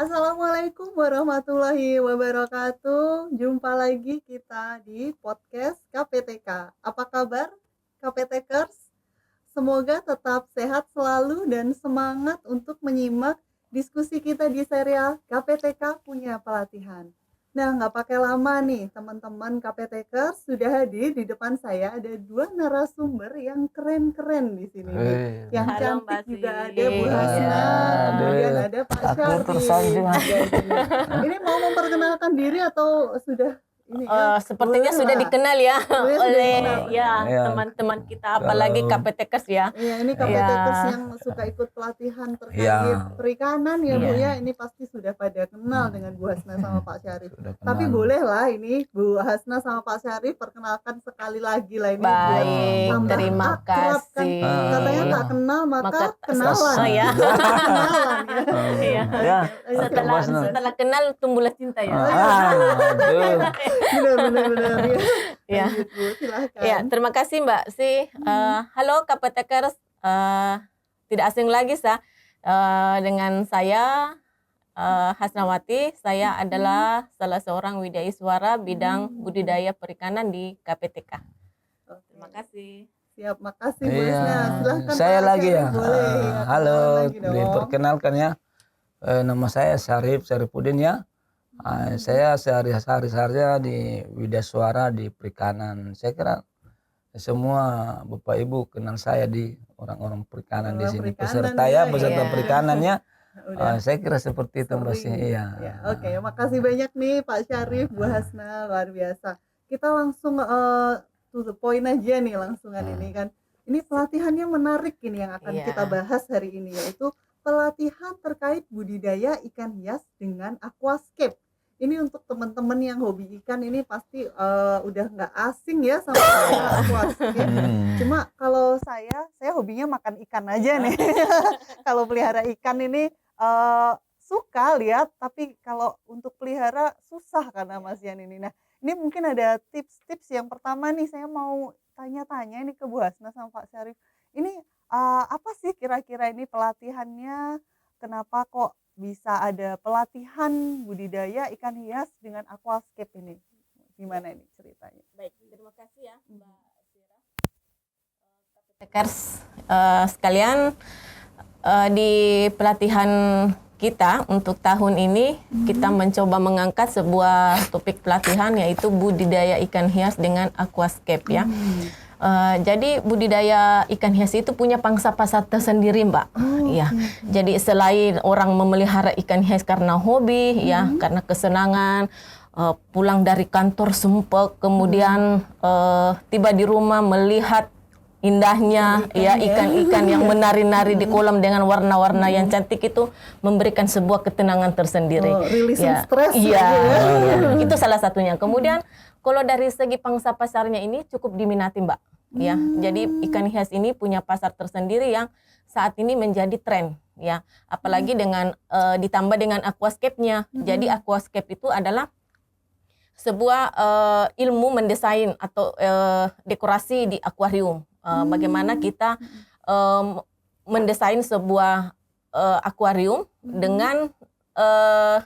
Assalamualaikum warahmatullahi wabarakatuh. Jumpa lagi kita di podcast KPTK. Apa kabar KPTkers? Semoga tetap sehat selalu dan semangat untuk menyimak diskusi kita di serial KPTK Punya Pelatihan. Nah, nggak pakai lama nih, teman-teman KPTkers sudah hadir di depan saya. Ada dua narasumber yang keren-keren di sini nih. Yang Halo, cantik Mbak juga Sri. ada Bu Hasna, kemudian ada Pak Syarif. Ini mau memperkenalkan diri atau sudah ini ya? Sepertinya Boleh sudah lah. dikenal ya Sudah oleh dikenal. ya Ya. teman-teman kita, apalagi KPTkers ya. Iya, ini KPTkers yang suka ikut pelatihan terkait Ya. perikanan ya Bu Iya. ya. Ini pasti sudah pada kenal dengan Bu Hasna sama Pak Syarif. Sudah Tapi kenal. boleh lah ini Bu Hasna sama Pak Syarif perkenalkan sekali lagi lah ini Baik, tambah terima akrab kan. kasih. Katanya tak kenal maka kenalan. Oh ya. Kenalan ya. Iya. Ya. Setelah kenal tumbuhlah cinta ya. Aduh. Benar ya. Ya. Lanjut, Bu, silahkan. Ya, terima kasih Mbak Si. Halo KPTkers, tidak asing lagi dengan saya Hasnawati. Saya adalah salah seorang widaiswara bidang budidaya perikanan di KPTK. Terima kasih. Siap, makasih Bu Iya. Hasna. Silahkan Saya Pak lagi Syarif, ya. boleh ya. Halo, kenalan lagi dong. diperkenalkan ya. Nama saya Syarifuddin ya. Saya sehari-hari saja di Widaiswara di perikanan. Saya kira semua Bapak Ibu kenal saya di orang-orang perikanan di Orang sini. perikanan Peserta ya, peserta iya. perikanannya. Udah Saya kira seperti itu Mbak Sih. sering. Iya. Ya, oke, makasih banyak nih Pak Syarif, Bu Hasna, luar biasa. Kita langsung to the point aja nih langsungan ini kan. Ini pelatihannya menarik ini yang akan Iya. kita bahas hari ini, yaitu pelatihan terkait budidaya ikan hias dengan aquascape. Ini untuk teman-teman yang hobi ikan ini pasti udah nggak asing ya sama aquascape. Cuma kalau saya hobinya makan ikan aja nih. Kalau pelihara ikan ini suka lihat, tapi kalau untuk pelihara susah karena Mas Yan ini. Nah, ini mungkin ada tips-tips. Yang pertama nih, saya mau tanya-tanya ini ke Bu Hasna sama Pak Syarif. Ini apa sih kira-kira ini pelatihannya? Kenapa kok bisa ada pelatihan budidaya ikan hias dengan aquascape ini? Gimana ini ceritanya? Baik, terima kasih ya Mbak Sira. KPTkers sekalian, di pelatihan kita untuk tahun ini kita mencoba mengangkat sebuah topik pelatihan, yaitu budidaya ikan hias dengan aquascape ya. Jadi budidaya ikan hias itu punya pangsa pasar tersendiri Mbak. Ya. Jadi selain orang memelihara ikan hias karena hobi ya, karena kesenangan, pulang dari kantor sumpah, kemudian tiba di rumah melihat indahnya ya ikan-ikan yang menari-nari di kolam dengan warna-warna yang cantik, itu memberikan sebuah ketenangan tersendiri. Releasing stres. Iya, itu salah satunya. Kemudian kalau dari segi pangsa pasarnya ini cukup diminati Mbak. Ya, jadi ikan hias ini punya pasar tersendiri yang saat ini menjadi tren ya. Apalagi dengan ditambah dengan aquascape-nya. Jadi aquascape itu adalah sebuah ilmu mendesain atau dekorasi di akuarium. Bagaimana kita mendesain sebuah akuarium dengan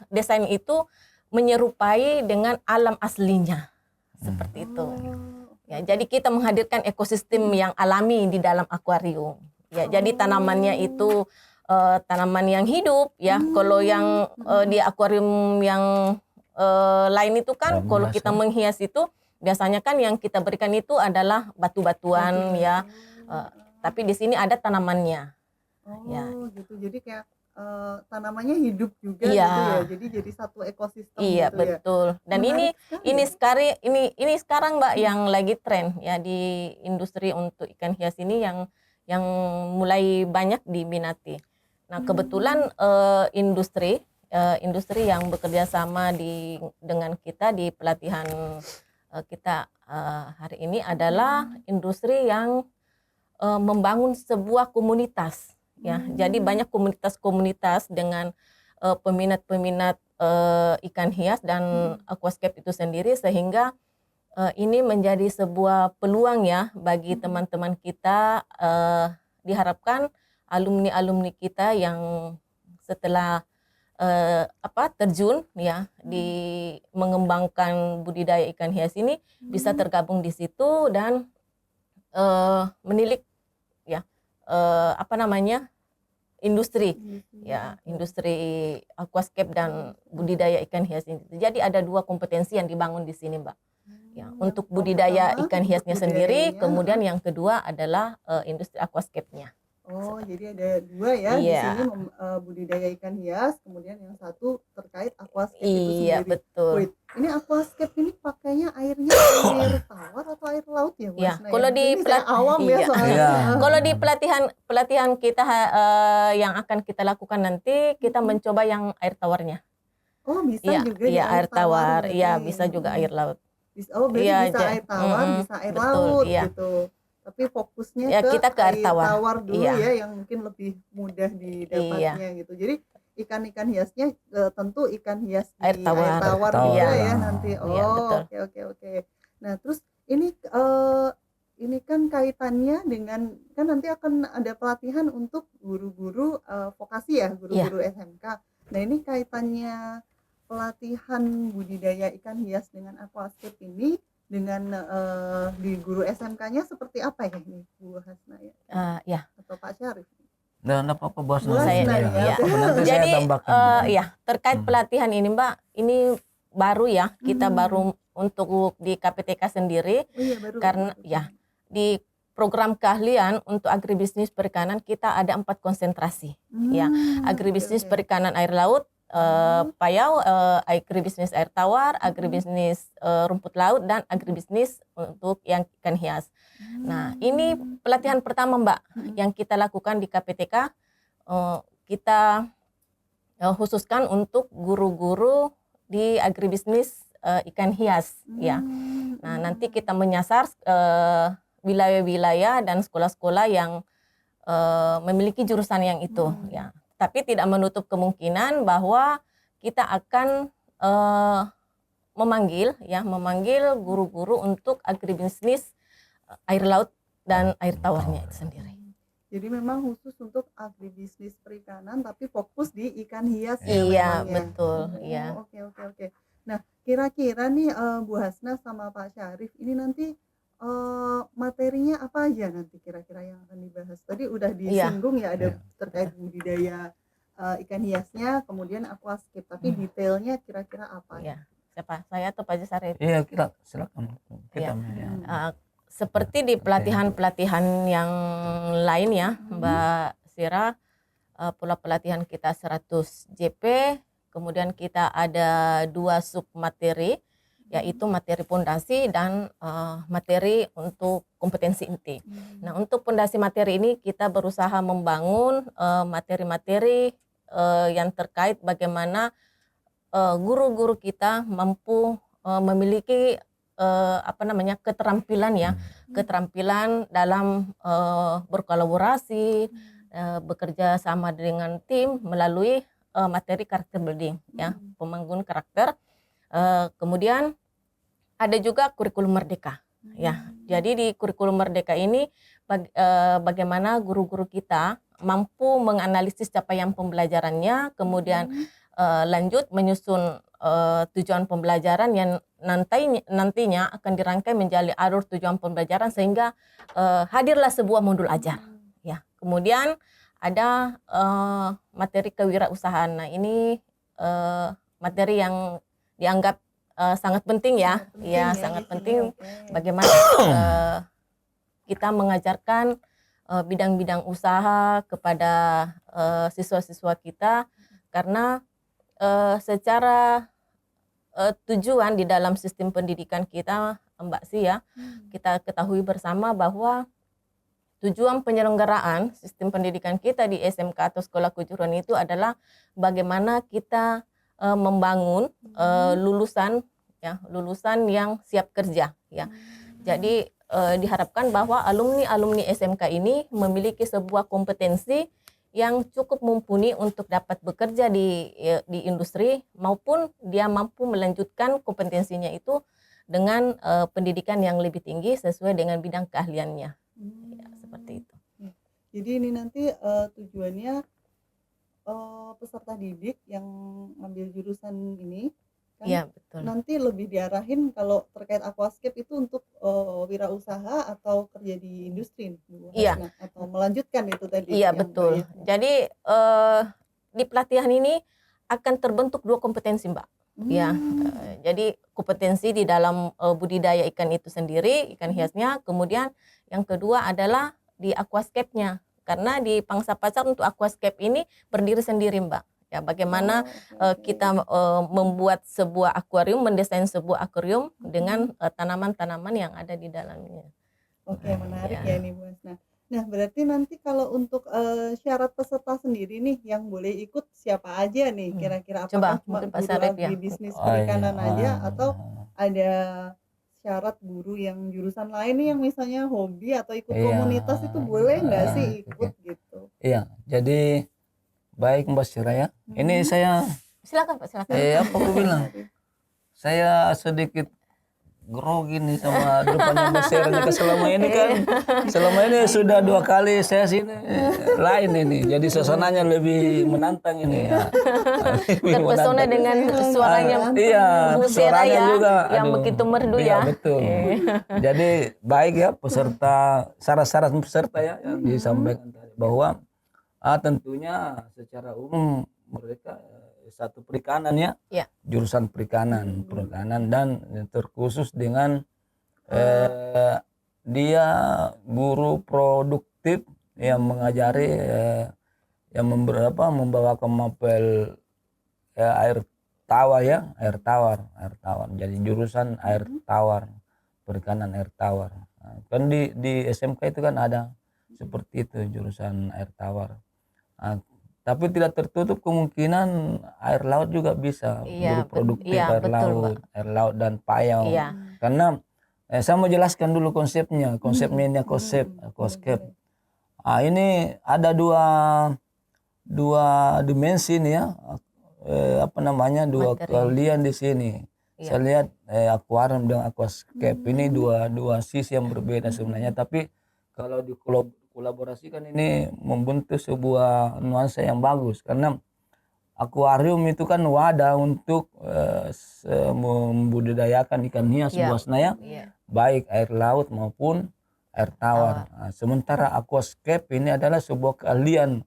desain itu menyerupai dengan alam aslinya, seperti itu. Ya, jadi kita menghadirkan ekosistem yang alami di dalam akuarium. Ya, jadi tanamannya itu tanaman yang hidup ya. Kalau yang di akuarium yang lain itu kan, kalau kita menghias itu biasanya kan yang kita berikan itu adalah batu-batuan ya. Tapi di sini ada tanamannya. Ya. Gitu. Jadi kayak tanamannya hidup juga iya. gitu ya. Jadi satu ekosistem iya, gitu betul. Ya. Dan ini sekarang Mbak yang lagi tren ya di industri untuk ikan hias ini yang mulai banyak diminati. Nah, kebetulan industri yang bekerja sama dengan kita di pelatihan kita hari ini adalah industri yang membangun sebuah komunitas ya. Jadi banyak komunitas-komunitas dengan peminat-peminat ikan hias dan aquascape itu sendiri, sehingga ini menjadi sebuah peluang ya bagi teman-teman kita. Diharapkan alumni-alumni kita yang setelah terjun ya di mengembangkan budidaya ikan hias ini bisa tergabung di situ dan menilik ya industri ya, industri aquascape dan budidaya ikan hias ini. Jadi ada 2 kompetensi yang dibangun di sini, Mbak. Ya, untuk budidaya ikan hiasnya sendiri, kemudian yang kedua adalah industri aquascape-nya. Oh, jadi ada 2 ya di Iya. sini budidaya ikan hias, kemudian yang satu terkait aquascape itu Iya, sendiri. betul. Wait, ini aquascape ini pakainya airnya air tawar atau air laut ya, Bu Ya, Hasna? kalau di Ini saya awam ya iya. soalnya. Iya. Kalau di pelatihan kita yang akan kita lakukan nanti, kita mencoba yang air tawarnya. Oh, bisa Iya, juga di iya air tawar, berarti. iya bisa juga air laut. Berarti Iya, bisa air tawar, bisa air betul, laut iya. gitu. Tapi fokusnya Ya, kita ke air tawar. dulu Iya. ya, yang mungkin lebih mudah didapatnya gitu. Jadi ikan-ikan hiasnya tentu ikan hias di Air tawar. tawar Air juga tawar. ya nanti. Iya, Oh, betul. oke. Nah, terus ini kan kaitannya dengan, kan nanti akan ada pelatihan untuk guru-guru vokasi ya, guru-guru SMK. Nah, ini kaitannya pelatihan budidaya ikan hias dengan aquascape ini dengan di guru SMK-nya seperti apa ya ini, Bu Hasna ya? Ya. Atau Pak Syarif? Dan apa bos Bu Saya- Hasna ya. Nanti Jadi saya tambahkan. ya, terkait pelatihan ini, Mbak, ini baru ya, kita baru untuk di KPTK sendiri. Oh iya, baru. Karena ya, di program keahlian untuk agribisnis perikanan kita ada 4 konsentrasi. Ya, agribisnis oke. perikanan air laut, payau, agribisnis air tawar, agribisnis rumput laut, dan agribisnis untuk yang ikan hias. Nah, ini pelatihan pertama, Mbak, yang kita lakukan di KPTK. Kita khususkan untuk guru-guru di agribisnis ikan hias ya. Nah, nanti kita menyasar wilayah-wilayah dan sekolah-sekolah yang memiliki jurusan yang itu ya. Tapi tidak menutup kemungkinan bahwa kita akan memanggil guru-guru untuk agribisnis air laut dan air tawarnya itu sendiri. Jadi memang khusus untuk agribisnis perikanan tapi fokus di ikan hias ya Iya, memang ya. betul, Oh, iya. Oke. Nah, kira-kira nih Bu Hasna sama Pak Syarif ini nanti materinya apa aja nanti kira-kira yang akan dibahas? Tadi udah disinggung ya, ada terkait budidaya ikan hiasnya, kemudian aquascape, tapi detailnya kira-kira apa? Iya. Siapa? Saya atau Pak Syarif? Iya, silakan. Iya. Ya. Seperti di pelatihan-pelatihan yang lain ya, Mbak Sira, pola pelatihan kita 100 JP, kemudian kita ada 2 sub materi, yaitu materi pondasi dan materi untuk kompetensi inti. Nah, untuk pondasi materi ini kita berusaha membangun materi-materi yang terkait bagaimana guru-guru kita mampu memiliki keterampilan ya, keterampilan dalam berkolaborasi, bekerja sama dengan tim melalui materi karakter building ya, pembangunan karakter. Kemudian ada juga kurikulum merdeka ya. Jadi di kurikulum merdeka ini bagaimana guru-guru kita mampu menganalisis capaian pembelajarannya, kemudian lanjut menyusun tujuan pembelajaran yang nantinya akan dirangkai menjadi alur tujuan pembelajaran sehingga hadirlah sebuah modul ajar ya. Kemudian ada materi kewirausahaan. Nah, ini materi yang dianggap sangat penting ya, sangat penting. Bagaimana kita mengajarkan bidang-bidang usaha kepada siswa-siswa kita, karena secara tujuan di dalam sistem pendidikan kita, Mbak Si ya, kita ketahui bersama bahwa tujuan penyelenggaraan sistem pendidikan kita di SMK atau sekolah kejuruan itu adalah bagaimana kita membangun lulusan yang siap kerja ya. Jadi diharapkan bahwa alumni SMK ini memiliki sebuah kompetensi yang cukup mumpuni untuk dapat bekerja di industri, maupun dia mampu melanjutkan kompetensinya itu dengan pendidikan yang lebih tinggi sesuai dengan bidang keahliannya. Ya, seperti itu. Jadi ini nanti tujuannya peserta didik yang ngambil jurusan ini kan Iya, betul. nanti lebih diarahin kalau terkait aquascape itu untuk wirausaha atau kerja di industri nih, Bu Iya. Hasna, atau melanjutkan itu tadi Iya, yang betul. bayar. Jadi di pelatihan ini akan terbentuk 2 kompetensi, Mbak. Ya, jadi kompetensi di dalam budidaya ikan itu sendiri, ikan hiasnya, kemudian yang kedua adalah di aquascape-nya. Karena di pangsa pasar untuk aquascape ini berdiri sendiri, Mbak. Ya, bagaimana kita membuat sebuah akuarium, mendesain sebuah akuarium dengan tanaman-tanaman yang ada di dalamnya. Oke, menarik Ya. ya ini Bu Hasna. Nah, berarti nanti kalau untuk syarat peserta sendiri nih yang boleh ikut siapa aja nih kira-kira? Coba, Apakah cuma mungkin Pak guru Syarif ya. agribisnis Oh, iya. perikanan aja atau Ah. ada syarat guru yang jurusan lain nih yang misalnya hobi atau ikut Iya. komunitas itu boleh nggak sih ikut Oke. gitu? Iya, jadi baik Mbak Syira ya. Ini saya Silakan Pak, silakan. apa aku bilang? Saya sedikit grogi nih sama depannya Mbak Syira nih. Selama ini kan, selama ini sudah 2 kali saya sini lain ini. Jadi suasananya lebih menantang ini ya. Lebih Terpesona menantang. dengan suaranya Iya, Bu Syira suaranya ya, juga yang aduh. begitu merdu Iya, ya. betul. Jadi baik ya peserta, syarat-syarat peserta ya yang disampaikan tadi bahwa tentunya secara umum mereka satu perikanan ya, Ya. jurusan perikanan dan terkhusus dengan dia guru produktif yang mengajari yang membawakan mapel air tawar ya, air tawar. Jadi jurusan air tawar, perikanan air tawar. Nah, kan di SMK itu kan ada seperti itu jurusan air tawar. Nah, tapi tidak tertutup kemungkinan air laut juga bisa, Iya, guru produktif iya, air betul, laut dan payau. Iya. Karena saya mau jelaskan dulu konsepnya ini aquascape. Ini ada dua dimensi nih ya, dua Materi. keahlian di sini. Iya. Saya lihat akuarium dan aquascape ini dua sisi yang berbeda sebenarnya, tapi kalau dikolaborasikan ini membentuk sebuah nuansa yang bagus. Karena akuarium itu kan wadah untuk membudidayakan ikan hias, Iya. Bu Hasna ya, Iya. baik air laut maupun air tawar. Nah, sementara aquascape ini adalah sebuah keahlian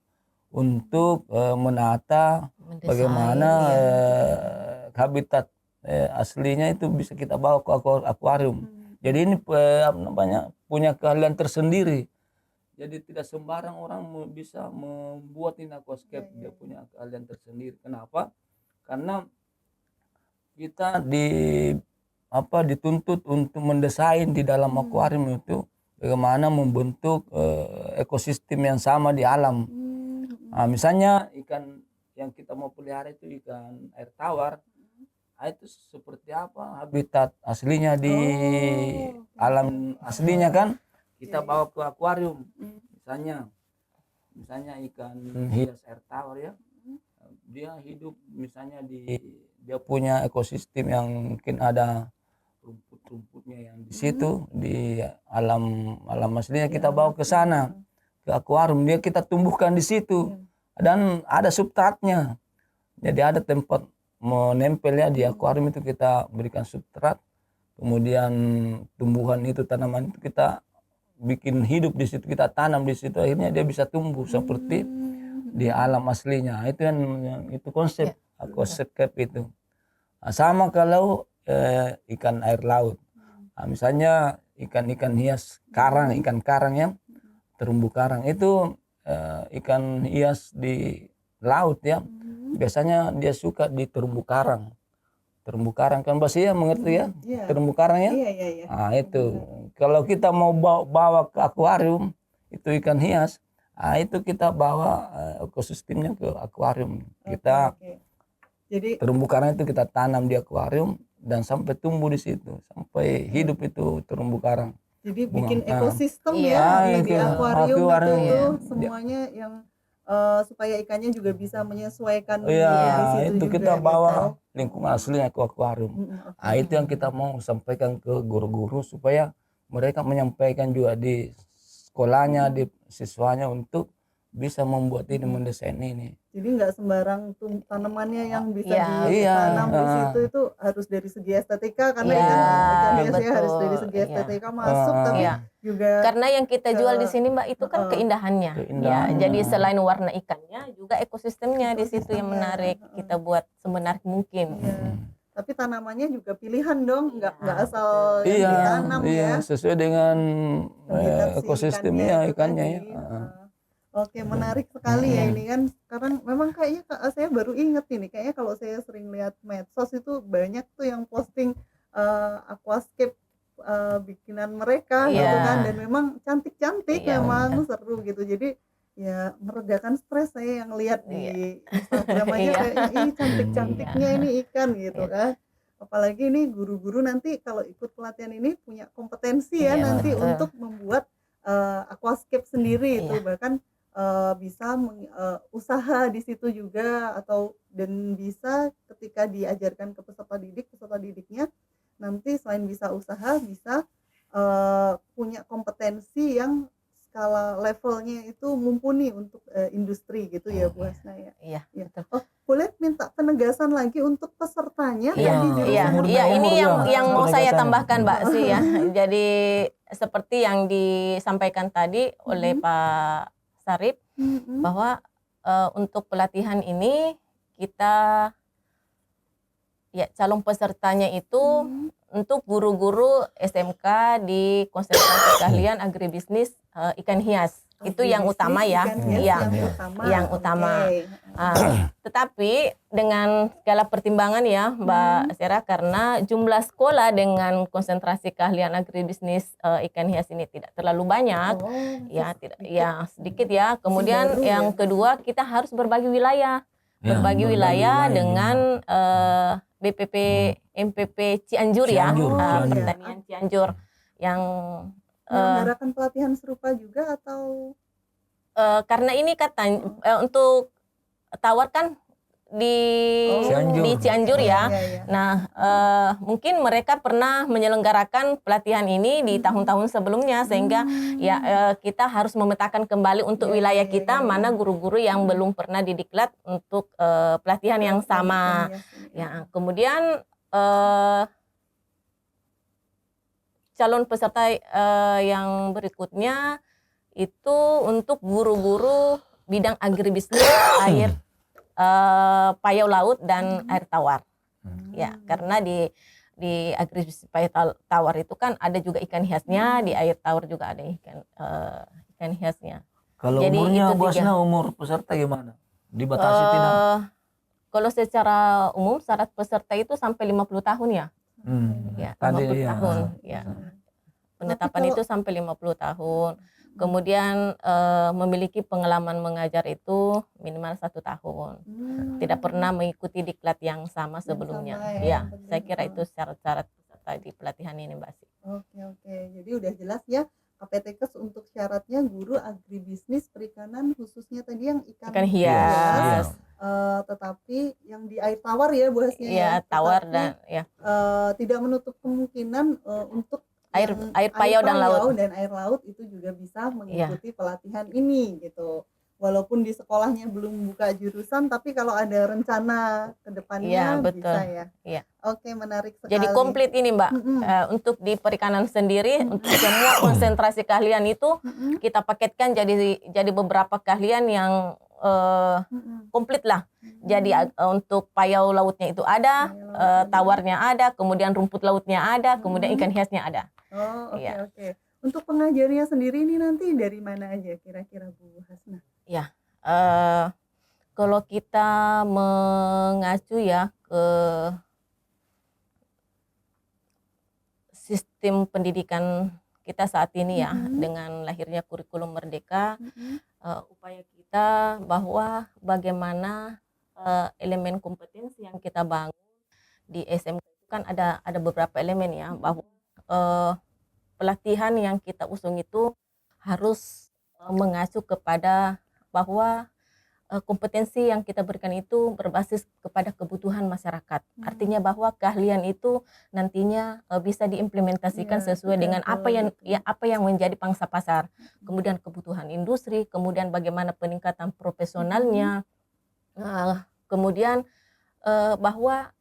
untuk menata Mendesain, bagaimana iya. habitat aslinya itu bisa kita bawa ke akuarium. Jadi ini punya keahlian tersendiri. Jadi tidak sembarang orang bisa membuat ini aquascape. Dia punya keahlian tersendiri. Kenapa? Karena kita dituntut untuk mendesain di dalam akuarium itu bagaimana membentuk ekosistem yang sama di alam. Nah, misalnya ikan yang kita mau pelihara itu ikan air tawar, itu seperti apa habitat aslinya di alam aslinya kan, kita bawa ke akuarium. Misalnya ikan hias air tawar ya, dia hidup misalnya dia punya ekosistem yang mungkin ada rumput-rumputnya yang di situ di alam aslinya, kita bawa ke sana ke akuarium, kita tumbuhkan di situ dan ada substratnya. Jadi ada tempat menempelnya di akuarium itu, kita berikan substrat, kemudian tumbuhan itu, tanaman itu kita bikin hidup di situ, kita tanam di situ, akhirnya dia bisa tumbuh seperti di alam aslinya. Itu itu konsep aquascape itu. Nah, sama kalau ikan air laut. Nah, misalnya ikan hias karang, ikan karang ya, terumbu karang itu ikan hias di laut ya. Biasanya dia suka di terumbu karang. Terumbu karang kan pasti ya mengerti ya, terumbu karang ya. Iya. Nah, itu kalau kita mau bawa ke akuarium itu ikan hias, itu kita bawa ekosistemnya ke akuarium. Kita Jadi terumbu karang itu kita tanam di akuarium dan sampai tumbuh di situ, sampai hidup itu terumbu karang. Jadi bikin Bunga. ekosistem Iya. ya di akuarium Akuarium, itu iya. semuanya yang supaya ikannya juga bisa menyesuaikan Iya, di situ itu juga, kita gitu. bawa lingkungan aslinya ke akuarium. Oke. Itu yang kita mau sampaikan ke guru-guru supaya mereka menyampaikan juga di sekolahnya, di siswanya untuk bisa membuat ini, mendesain ini. Jadi nggak sembarang tanamannya yang bisa Iya. ditanam di Iya. situ itu harus dari segi estetika karena Iya, ikan hiasnya harus betul. dari segi Iya. estetika masuk tapi Iya. juga Karena yang kita jual di sini Mbak itu kan Heeh. keindahannya. Ya, Keindahannya. jadi selain warna ikannya juga ekosistemnya di situ yang Ekosistemnya, menarik. heeh. Kita buat semenarik mungkin. Iya. Tapi tanamannya juga pilihan dong, nggak Iya, asal betul. yang Iya, ditanam iya, ya. sesuai dengan Terlihat si ekosistemnya itu ikannya tadi. ya. Heeh. Oke, menarik sekali ya ini kan. Sekarang memang kayaknya saya baru inget ini, kayaknya kalau saya sering lihat medsos itu banyak tuh yang posting aquascape bikinan mereka Iya. gitu kan, dan memang cantik-cantik, Iya, memang seru gitu. Jadi ya meredakan stres saya yang lihat di Instagram aja Iya. kayaknya ih cantik-cantiknya ini ikan gitu Iya. kan. Apalagi ini guru-guru nanti kalau ikut pelatihan ini punya kompetensi ya Iya, nanti betul. untuk membuat aquascape sendiri itu, Iya. bahkan bisa usaha di situ juga, atau dan bisa ketika diajarkan ke peserta didiknya nanti selain bisa usaha bisa punya kompetensi yang skala levelnya itu mumpuni untuk industri gitu ya Bu Hasna ya. Iya, Ya. betul. Oh, boleh minta penegasan lagi untuk pesertanya Iya, tadi iya, jurusan iya, ini yang mau saya penegasannya. tambahkan Mbak sih ya. Jadi seperti yang disampaikan tadi oleh Pak Sarip bahwa untuk pelatihan ini kita ya calon pesertanya itu untuk guru-guru SMK di konsentrasi keahlian agribisnis ikan hias. Itu yang utama ya. Ikan hias Iya. yang utama. Yang utama. Oke. Tetapi dengan segala pertimbangan ya Mbak Sera, karena jumlah sekolah dengan konsentrasi keahlian agribisnis ikan hias ini tidak terlalu banyak. Oh, Ya, tidak, sedikit. ya sedikit ya. Kemudian baru yang ya. kedua kita harus berbagi wilayah. Ya, Berbagi wilayah wilayah dengan BPP MPP Cianjur ya. Cianjur, Cianjur. Pertanian Cianjur yang Menyelenggarakan pelatihan serupa juga atau karena ini katanya untuk tawar kan di Cianjur ya. Iya. Nah, mungkin mereka pernah menyelenggarakan pelatihan ini di tahun-tahun sebelumnya sehingga ya kita harus memetakan kembali untuk wilayah kita mana guru-guru yang belum pernah didiklat untuk pelatihan yang sama. Ya, kemudian calon peserta yang berikutnya itu untuk guru-guru bidang agribisnis air payau laut dan air tawar. Ya, karena di agribisnis payau tawar itu kan ada juga ikan hiasnya, di air tawar juga ada ikan hiasnya. Kalau Jadi umurnya itu Bu tiga. Hasna, umur peserta gimana? Dibatasi tidak? Kalau secara umum syarat peserta itu sampai 50 tahun ya. Ya, 50 Tadi ya. tahun. Ya. Penetapan itu sampai 50 tahun. Kemudian memiliki pengalaman mengajar itu minimal 1 tahun. Tidak pernah mengikuti diklat yang sama sebelumnya. sama Ya, betul. saya kira itu syarat-syarat peserta di pelatihan ini, Mbak Sih. Oke. Jadi udah jelas ya KPTKes untuk syaratnya guru agribisnis perikanan, khususnya tadi yang ikan hias. Tetapi yang di air tawar ya Bu Hasna Ya, tawar Tetapi, dan ya tidak menutup kemungkinan untuk air yang payau dan laut. dan air laut itu juga bisa mengikuti pelatihan ini gitu. Walaupun di sekolahnya belum buka jurusan, tapi kalau ada rencana ke depannya Iya, betul. bisa ya. Iya. Oke, menarik sekali. Jadi komplit ini Mbak. Untuk di perikanan sendiri untuk semua konsentrasi keahlian itu kita paketkan jadi beberapa keahlian yang komplit lah. Jadi untuk payau lautnya itu ada, tawarnya ada, kemudian rumput lautnya ada, kemudian ikan hiasnya ada. Oh, oke. Iya. Untuk pengajarnya sendiri ini nanti dari mana aja kira-kira Bu Hasna? Ya, kalau kita mengacu ya ke sistem pendidikan kita saat ini ya, dengan lahirnya kurikulum merdeka, upaya kita bahwa bagaimana elemen kompetensi yang kita bangun di SMK itu kan ada beberapa elemen ya, bahwa pelatihan yang kita usung itu harus mengacu kepada bahwa kompetensi yang kita berikan itu berbasis kepada kebutuhan masyarakat. Artinya bahwa keahlian itu nantinya bisa diimplementasikan Iya, sesuai dengan betul. apa yang menjadi pangsa pasar. Kemudian kebutuhan industri, kemudian bagaimana peningkatan profesionalnya. Kemudian bahwa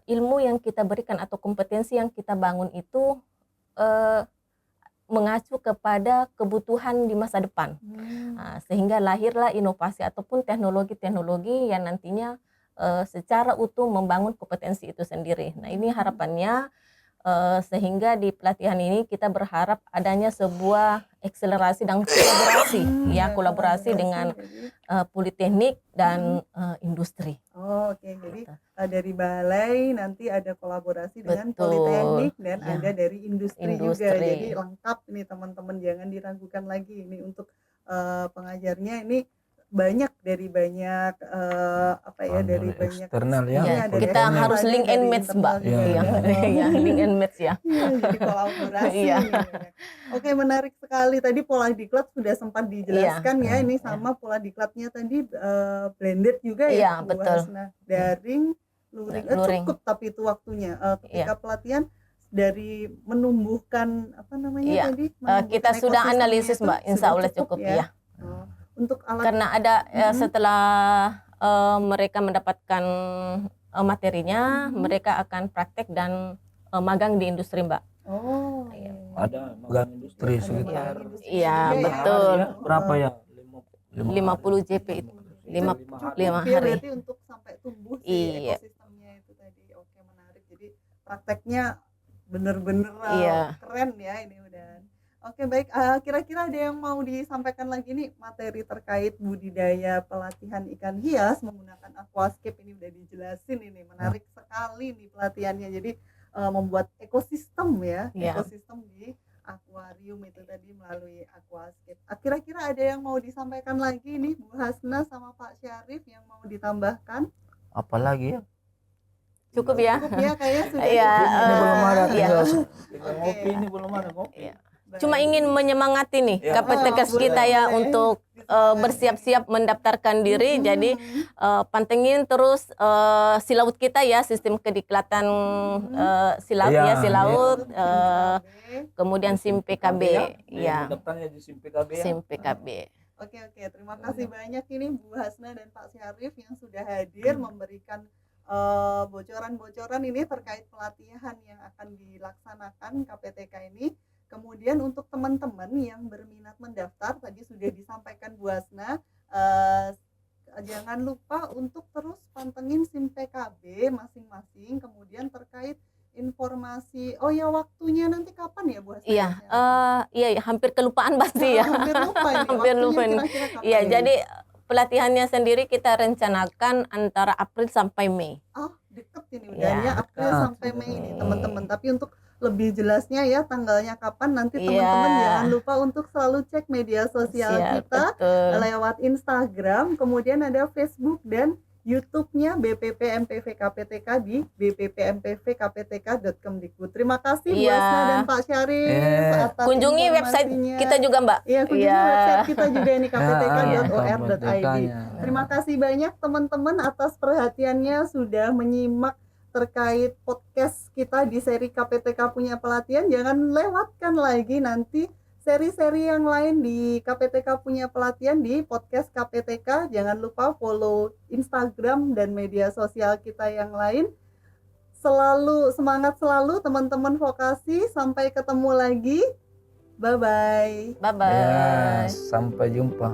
ilmu yang kita berikan atau kompetensi yang kita bangun itu mengacu kepada kebutuhan di masa depan. Sehingga lahirlah inovasi ataupun teknologi-teknologi yang nantinya secara utuh membangun kompetensi itu sendiri. Nah, ini harapannya sehingga di pelatihan ini kita berharap adanya sebuah akselerasi dan kolaborasi, kolaborasi dengan politeknik dan industri. Oke, jadi dari balai nanti ada kolaborasi dengan Betul, politeknik dan ya. ada dari industri juga. Industri. Jadi lengkap nih teman-teman, jangan diragukan lagi ini untuk pengajarnya ini banyak dari banyak dari banyak eksternal ya. Ya, dari kita eksternal, harus ada link and dari match, internal Mbak. juga Iya. ada. Ya, link and match ya. Iya, jadi kolaborasi. Iya. nih. Oke, menarik sekali. Tadi pola diklat sudah sempat dijelaskan ya. Ini sama pola diklatnya tadi blended juga Iya, ya, Bu betul. Hasna. Daring, luring. Luring. Cukup tapi itu waktunya. Ketika pelatihan dari menumbuhkan Iya. tadi? Kita menumbuhkan sudah ekosistemnya analisis, itu Mbak. Insya sudah Allah cukup ya. Untuk alat Karena ada setelah mereka mendapatkan materinya, mereka akan praktek dan magang di industri, Mbak. Oh, Iya. Ada magang industri Ada sekitar magang industri Iya, juga ya. betul. ya. Berapa ya? 50 JP itu. Lima lima Ya, hari. berarti untuk sampai tumbuh Iya. ekosistemnya itu tadi. Oke, menarik. Jadi prakteknya bener-bener Iya. keren ya ini udah. Oke, baik. Kira-kira ada yang mau disampaikan lagi nih materi terkait budidaya pelatihan ikan hias menggunakan aquascape, ini udah dijelasin, ini menarik sekali nih pelatihannya. Jadi membuat ekosistem ya, Iya. ekosistem di akuarium itu tadi melalui aquascape. Kira-kira ada yang mau disampaikan lagi nih Bu Hasna sama Pak Syarif yang mau ditambahkan? Apalagi ya? Cukup ya. Cukup ya, kayaknya sudah Iya, cukup. Ini belum ada. iya. Tinggal ngopi ini belum ada ngopi. Iya. Cuma ingin menyemangati nih Ya. KPTK kita ya untuk bersiap-siap mendaftarkan diri. Jadi pantengin terus silaut kita ya, sistem kediklatan silaut Iya, ya, silaut. Oke. Kemudian SIM PKB ya, Daftarnya di SIM PKB ya. SIM PKB. Oke, terima kasih banyak ini Bu Hasna dan Pak Syarif yang sudah hadir memberikan bocoran-bocoran ini terkait pelatihan yang akan dilaksanakan KPTK ini. Kemudian untuk teman-teman yang berminat mendaftar, tadi sudah disampaikan Bu Hasna, jangan lupa untuk terus pantengin SIM PKB masing-masing. Kemudian terkait informasi, waktunya nanti kapan ya Bu Hasna? Iya, hampir kelupaan pasti ya. Hampir lupa ini. Hampir Waktunya lupa ini. kira-kira kapan Iya, ini? jadi pelatihannya sendiri kita rencanakan antara April sampai Mei. Deket ini Iya. udahnya April Dekat. sampai Mei ini teman-teman. Tapi untuk lebih jelasnya ya tanggalnya kapan, nanti Iya. teman-teman jangan lupa untuk selalu cek media sosial Siap, kita betul. lewat Instagram, kemudian ada Facebook dan YouTube-nya BPP MPV KPTK di bppmpvkptk.kemdikbud. Terima kasih Bu Iya. Hasna dan Pak Syarif atas Kunjungi website informasinya. kita juga, Mbak. Iya, kunjungi Iya. website kita juga ini kptk.or.id. KPTK-nya. Terima kasih banyak teman-teman atas perhatiannya sudah menyimak terkait podcast kita di seri KPTK Punya Pelatihan. Jangan lewatkan lagi nanti seri-seri yang lain di KPTK Punya Pelatihan di podcast KPTK. Jangan lupa follow Instagram dan media sosial kita yang lain. Selalu semangat selalu teman-teman vokasi. Sampai ketemu lagi. Bye-bye. Bye-bye. Ya, sampai jumpa.